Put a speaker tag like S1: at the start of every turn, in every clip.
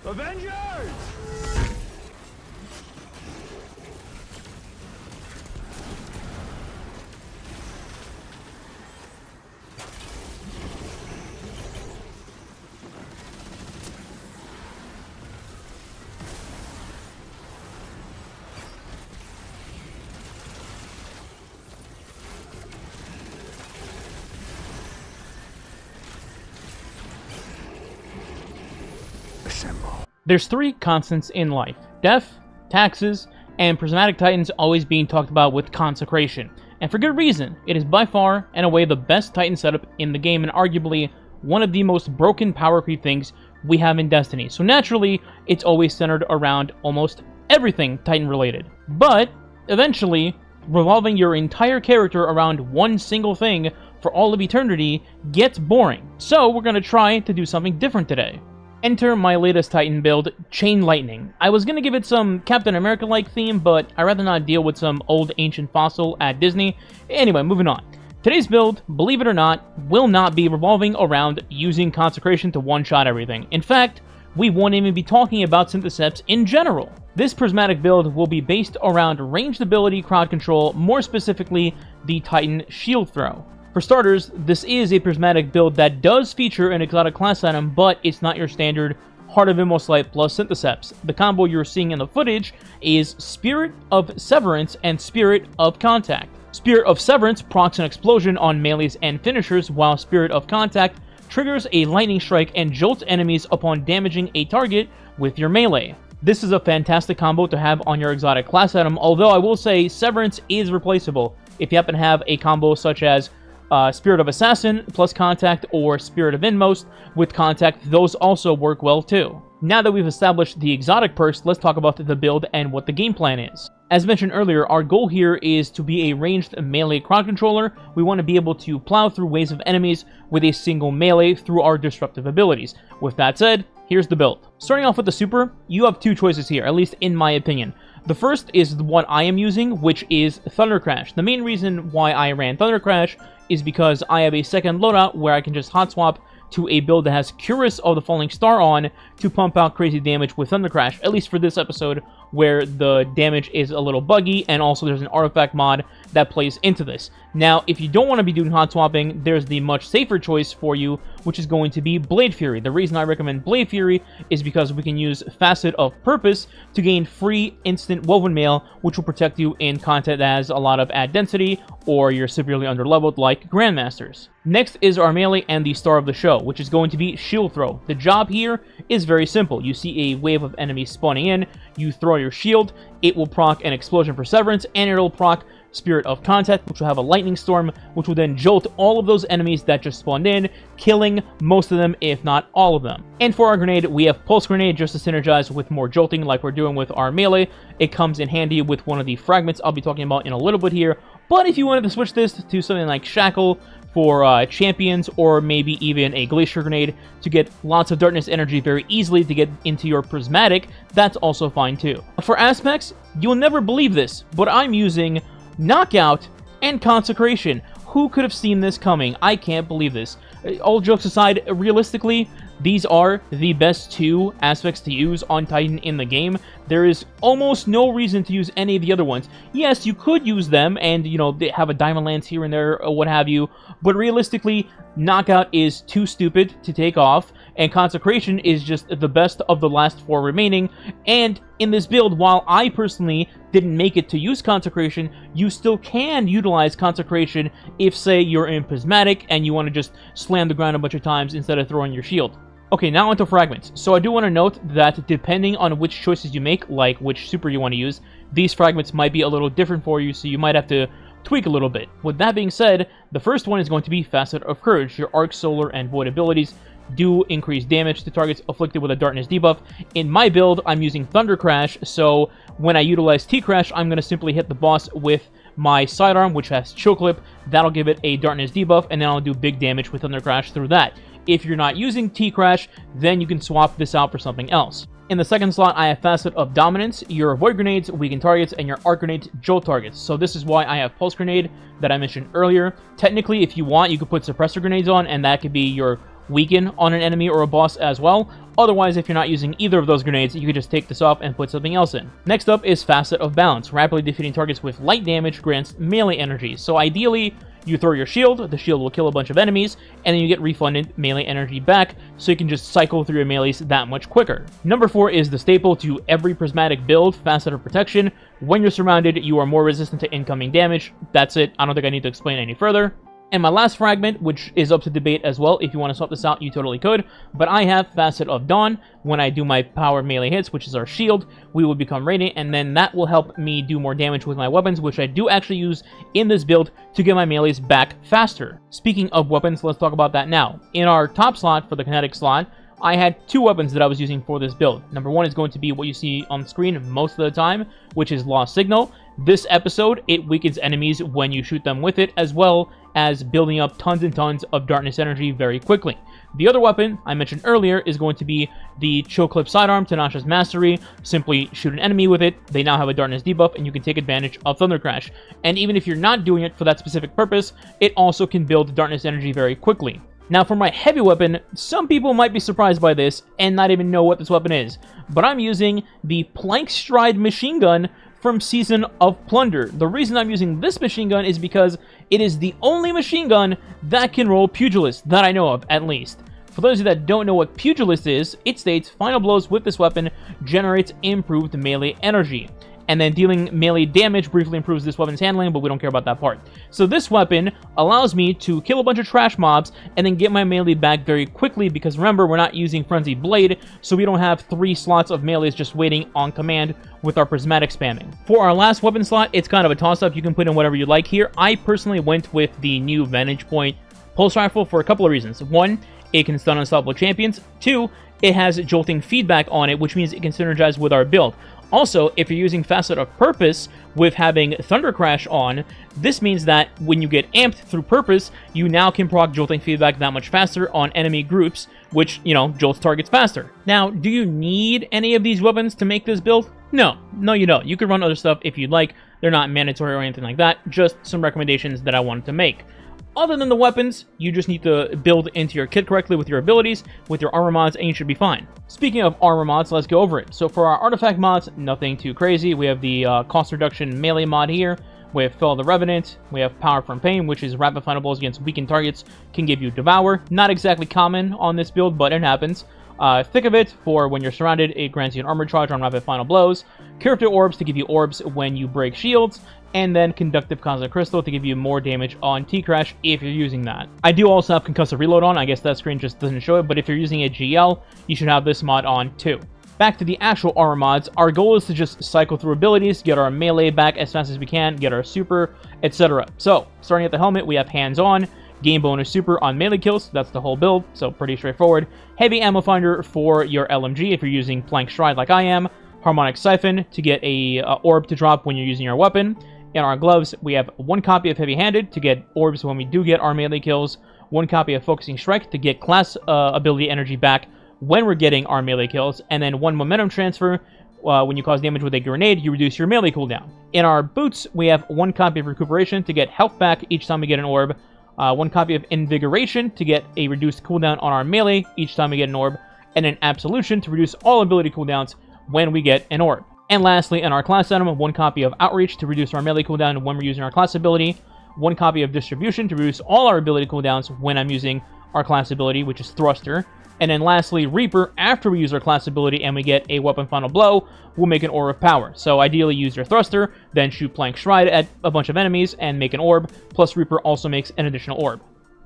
S1: Avengers!
S2: There's three constants in life: death, taxes, and Prismatic Titans always being talked about with Consecration. And for good reason. It is by far and away the best Titan setup in the game, and arguably one of the most broken power creep things we have in Destiny. So naturally, it's always centered around almost everything Titan related. But eventually, revolving your entire character around one single thing for all of eternity gets boring. So we're going to try to do something different today. Enter my latest Titan build, Chain Lightning. I was going to give it some Captain America-like theme, but I'd rather not deal with some old ancient fossil at Disney. Anyway, moving on. Today's build, believe it or not, will not be revolving around using Consecration to one-shot everything. In fact, we won't even be talking about Syntheseps in general. This Prismatic build will be based around ranged ability crowd control, more specifically the Titan Shield Throw. For starters, this is a Prismatic build that does feature an exotic class item, but it's not your standard Heart of Immolite plus Syntheseps. The combo you're seeing in the footage is Spirit of Severance and Spirit of Contact. Spirit of Severance procs an explosion on melees and finishers, while Spirit of Contact triggers a lightning strike and jolts enemies upon damaging a target with your melee. This is a fantastic combo to have on your exotic class item, although I will say Severance is replaceable. If you happen to have a combo such as Spirit of Assassin plus Contact or Spirit of Inmost with Contact, those also work well too. Now that we've established the exotic perks, let's talk about the build and what the game plan is. As mentioned earlier, our goal here is to be a ranged melee crowd controller. We want to be able to plow through waves of enemies with a single melee through our disruptive abilities. With that said, here's the build. Starting off with the super, you have two choices here, at least in my opinion. The first is what I am using, which is Thunder Crash. The main reason why I ran Thunder Crash is because I have a second loadout where I can just hot swap to a build that has Curus of the Falling Star on to pump out crazy damage with Thunder Crash, at least for this episode where the damage is a little buggy, and also there's an artifact mod that plays into this. Now, if you don't want to be doing hot swapping, there's the much safer choice for you, which is going to be Blade Fury. The reason I recommend Blade Fury is because we can use Facet of Purpose to gain free instant Woven Mail, which will protect you in content that has a lot of ad density, or you're severely underleveled like Grandmasters. Next is our melee and the star of the show, which is going to be Shield Throw. The job here is very simple. You see a wave of enemies spawning in, you throw your shield, it will proc an explosion for Severance, and it'll proc Spirit of Contact, which will have a lightning storm, which will then jolt all of those enemies that just spawned in, killing most of them, if not all of them. And for our grenade, we have Pulse Grenade just to synergize with more jolting like we're doing with our melee. It comes in handy with one of the fragments I'll be talking about in a little bit here, but if you wanted to switch this to something like Shackle for champions, or maybe even a Glacier Grenade to get lots of darkness energy very easily to get into your Prismatic, that's also fine too. For aspects, you'll never believe this, but I'm using Knockout and Consecration. Who could have seen this coming? I can't believe this. All jokes aside, realistically, these are the best two aspects to use on Titan in the game. There is almost no reason to use any of the other ones. Yes, you could use them and, you know, they have a Diamond Lance here and there or what have you, but realistically, Knockout is too stupid to take off, and Consecration is just the best of the last four remaining. And in this build, while I personally didn't make it to use Consecration, you still can utilize Consecration if, say, you're in Prismatic and you want to just slam the ground a bunch of times instead of throwing your shield. Okay, now onto Fragments. So I do want to note that depending on which choices you make, like which super you want to use, these Fragments might be a little different for you, so you might have to tweak a little bit. With that being said, the first one is going to be Facet of Courage. Your Arc, Solar, and Void abilities do increase damage to targets afflicted with a Darkness debuff. In my build, I'm using Thunder Crash, so when I utilize T-Crash, I'm going to simply hit the boss with my sidearm, which has Chill Clip. That'll give it a Darkness debuff, and then I'll do big damage with Thunder Crash through that. If you're not using T-Crash, then you can swap this out for something else. In the second slot, I have Facet of Dominance. Your Void Grenades weaken targets, and your Arc Grenades jolt targets. So this is why I have Pulse Grenade that I mentioned earlier. Technically, if you want, you could put Suppressor Grenades on, and that could be your weaken on an enemy or a boss as well. Otherwise, if you're not using either of those grenades, you can just take this off and put something else in. Next up is Facet of Balance. Rapidly defeating targets with light damage grants melee energy. So ideally, you throw your shield, the shield will kill a bunch of enemies, and then you get refunded melee energy back, so you can just cycle through your melees that much quicker. Number 4 is the staple to every Prismatic build, Facet of Protection. When you're surrounded, you are more resistant to incoming damage. That's it. I don't think I need to explain any further. And my last fragment, which is up to debate as well, if you want to swap this out, you totally could, but I have Facet of Dawn. When I do my power melee hits, which is our shield, we will become radiant, and then that will help me do more damage with my weapons, which I do actually use in this build to get my melees back faster. Speaking of weapons, let's talk about that now. In our top slot, for the kinetic slot, I had 2 weapons that I was using for this build. Number 1 is going to be what you see on screen most of the time, which is Lost Signal. This episode, it weakens enemies when you shoot them with it, as well as building up tons and tons of darkness energy very quickly. The other weapon I mentioned earlier is going to be the Chill Clip Sidearm, Tanasha's Mastery. Simply shoot an enemy with it, they now have a darkness debuff, and you can take advantage of Thunder Crash. And even if you're not doing it for that specific purpose, it also can build darkness energy very quickly. Now for my heavy weapon, some people might be surprised by this and not even know what this weapon is, but I'm using the Plank Stride machine gun from Season of Plunder. The reason I'm using this machine gun is because it is the only machine gun that can roll Pugilist, that I know of at least. For those of you that don't know what Pugilist is, it states final blows with this weapon generates improved melee energy. And then dealing melee damage briefly improves this weapon's handling, but we don't care about that part. So this weapon allows me to kill a bunch of trash mobs and then get my melee back very quickly, because remember, we're not using Frenzied Blade, so we don't have 3 slots of melees just waiting on command with our Prismatic spamming. For our last weapon slot, it's kind of a toss-up. You can put in whatever you like here. I personally went with the new Vantage Point Pulse Rifle for a couple of reasons. 1, it can stun unstoppable champions. 2, it has jolting feedback on it, which means it can synergize with our build. Also, if you're using Facet of Purpose with having Thunder Crash on, this means that when you get amped through Purpose, you now can proc jolting feedback that much faster on enemy groups, which, jolts targets faster. Now, do you need any of these weapons to make this build? No, you don't. You can run other stuff if you'd like. They're not mandatory or anything like that, just some recommendations that I wanted to make. Other than the weapons, you just need to build into your kit correctly with your abilities, with your armor mods, and you should be fine. Speaking of armor mods, let's go over it. So for our artifact mods, nothing too crazy. We have the cost reduction melee mod here. We have Fell of the Revenant. We have Power from Pain, which is rapid final blows against weakened targets, can give you Devour. Not exactly common on this build, but it happens. Thick of It, for when you're surrounded, it grants you an armor charge on rapid final blows. Character Orbs to give you orbs when you break shields. And then Conductive Cosmic Crystal to give you more damage on T-Crash if you're using that. I do also have Concussive Reload on. I guess that screen just doesn't show it, but if you're using a GL, you should have this mod on too. Back to the actual armor mods, our goal is to just cycle through abilities, get our melee back as fast as we can, get our super, etc. So, starting at the helmet, we have Hands On, gain bonus super on melee kills, that's the whole build, so pretty straightforward. Heavy Ammo Finder for your LMG if you're using Plank Stride like I am. Harmonic Siphon to get a orb to drop when you're using your weapon. In our gloves, we have 1 copy of Heavy Handed to get orbs when we do get our melee kills, 1 copy of Focusing Strike to get class ability energy back when we're getting our melee kills, and then 1 Momentum Transfer. When you cause damage with a grenade, you reduce your melee cooldown. In our boots, we have 1 copy of Recuperation to get health back each time we get an orb, 1 copy of Invigoration to get a reduced cooldown on our melee each time we get an orb, and an Absolution to reduce all ability cooldowns when we get an orb. And lastly, in our class item, 1 copy of Outreach to reduce our melee cooldown when we're using our class ability, 1 copy of Distribution to reduce all our ability cooldowns when I'm using our class ability, which is Thruster, and then lastly, Reaper, after we use our class ability and we get a weapon final blow, we'll make an Orb of Power. So ideally use your Thruster, then shoot Plank Stride at a bunch of enemies and make an orb, plus Reaper also makes an additional orb.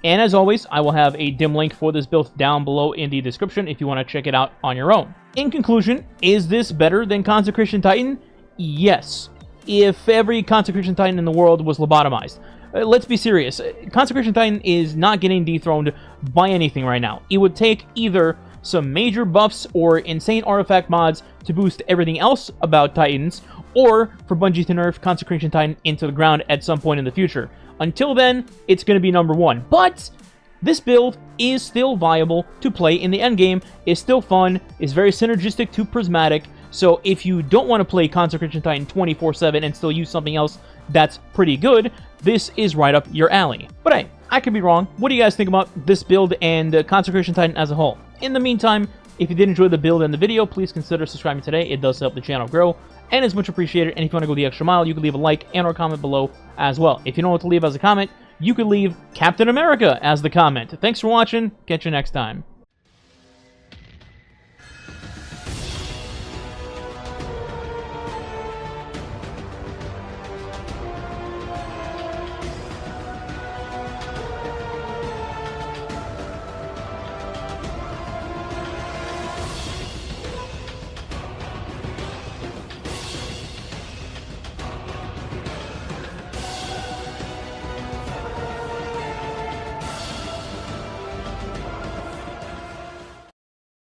S2: And as always, I will have a dim link for this build down below in the description if you want to check it out on your own. In conclusion, is this better than Consecration Titan? Yes. If every Consecration Titan in the world was lobotomized. Let's be serious. Consecration Titan is not getting dethroned by anything right now. It would take either some major buffs or insane artifact mods to boost everything else about Titans, or for Bungie to nerf Consecration Titan into the ground at some point in the future. Until then, it's going to be number 1. But this build is still viable to play in the endgame, is still fun, is very synergistic to Prismatic, so if you don't want to play Consecration Titan 24/7 and still use something else that's pretty good, this is right up your alley. But hey, I could be wrong. What do you guys think about this build and Consecration Titan as a whole? In the meantime, if you did enjoy the build and the video, please consider subscribing today. It does help the channel grow, and it's much appreciated. And if you want to go the extra mile, you can leave a like and or comment below as well. If you don't know what to leave as a comment, you could leave Captain America as the comment. Thanks for watching. Catch you next time.